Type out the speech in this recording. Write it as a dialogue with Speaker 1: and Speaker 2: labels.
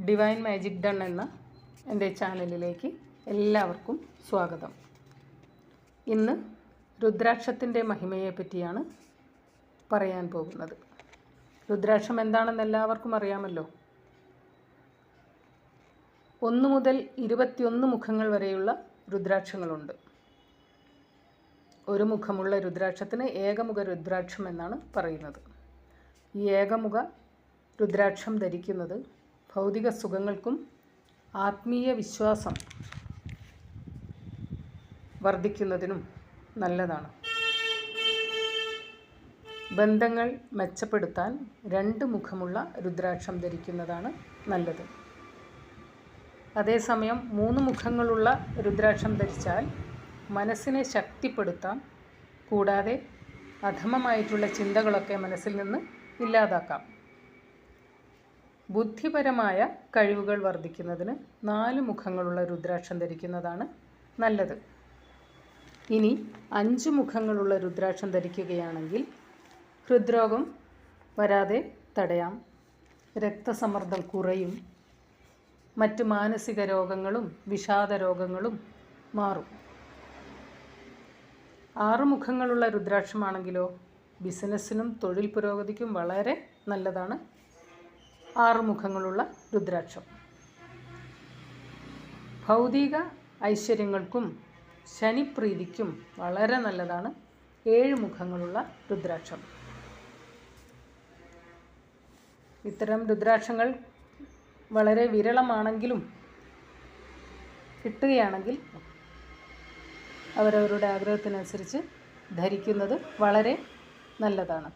Speaker 1: Divine magic done എന്ന എൻ്റെ ചാനലിലേക്ക് എല്ലാവർക്കും സ്വാഗതം. ഇന്ന് രുദ്രാക്ഷത്തിൻ്റെ മഹിമയെ പറ്റിയാണ് പറയാൻ പോകുന്നത്. രുദ്രാക്ഷം എന്താണെന്ന് എല്ലാവർക്കും അറിയാമല്ലോ. 1 മുതൽ 21 മുഖങ്ങൾ വരെയുള്ള രുദ്രാക്ഷങ്ങളുണ്ട്. ഒരു മുഖമുള്ള രുദ്രാക്ഷത്തിന് ഏകമുഖ രുദ്രാക്ഷം എന്നാണ് പറയുന്നത്. ഈ ഏകമുഖ രുദ്രാക്ഷം ധരിക്കുന്നത് ഭൗതിക സുഖങ്ങൾക്കും ആത്മീയ വിശ്വാസം വർദ്ധിക്കുന്നതിനും നല്ലതാണ്. ബന്ധങ്ങൾ മെച്ചപ്പെടുത്താൻ 2 മുഖമുള്ള രുദ്രാക്ഷം ധരിക്കുന്നതാണ് നല്ലത്. അതേസമയം 3 മുഖങ്ങളുള്ള രുദ്രാക്ഷം ധരിച്ചാൽ മനസ്സിനെ ശക്തിപ്പെടുത്താം. കൂടാതെ അധമമായിട്ടുള്ള ചിന്തകളൊക്കെ മനസ്സിൽ നിന്ന് ഇല്ലാതാക്കാം. ബുദ്ധിപരമായ കഴിവുകൾ വർദ്ധിക്കുന്നതിന് 4 മുഖങ്ങളുള്ള രുദ്രാക്ഷം ധരിക്കുന്നതാണ് നല്ലത്. ഇനി 5 മുഖങ്ങളുള്ള രുദ്രാക്ഷം ധരിക്കുകയാണെങ്കിൽ ഹൃദ്രോഗം വരാതെ തടയാം, രക്തസമ്മർദ്ദം കുറയും, മറ്റ് മാനസിക രോഗങ്ങളും വിഷാദ രോഗങ്ങളും മാറും. 6 മുഖങ്ങളുള്ള രുദ്രാക്ഷമാണെങ്കിലോ ബിസിനസ്സിനും തൊഴിൽ പുരോഗതിക്കും വളരെ നല്ലതാണ് 6 മുഖങ്ങളുള്ള രുദ്രാക്ഷം. ഭൗതിക ഐശ്വര്യങ്ങൾക്കും ശനിപ്രീതിക്കും വളരെ നല്ലതാണ് 7 മുഖങ്ങളുള്ള രുദ്രാക്ഷം. ഇത്തരം രുദ്രാക്ഷങ്ങൾ വളരെ വിരളമാണെങ്കിലും കിട്ടുകയാണെങ്കിൽ അവരവരുടെ ആഗ്രഹത്തിനനുസരിച്ച് ധരിക്കുന്നത് വളരെ നല്ലതാണ്.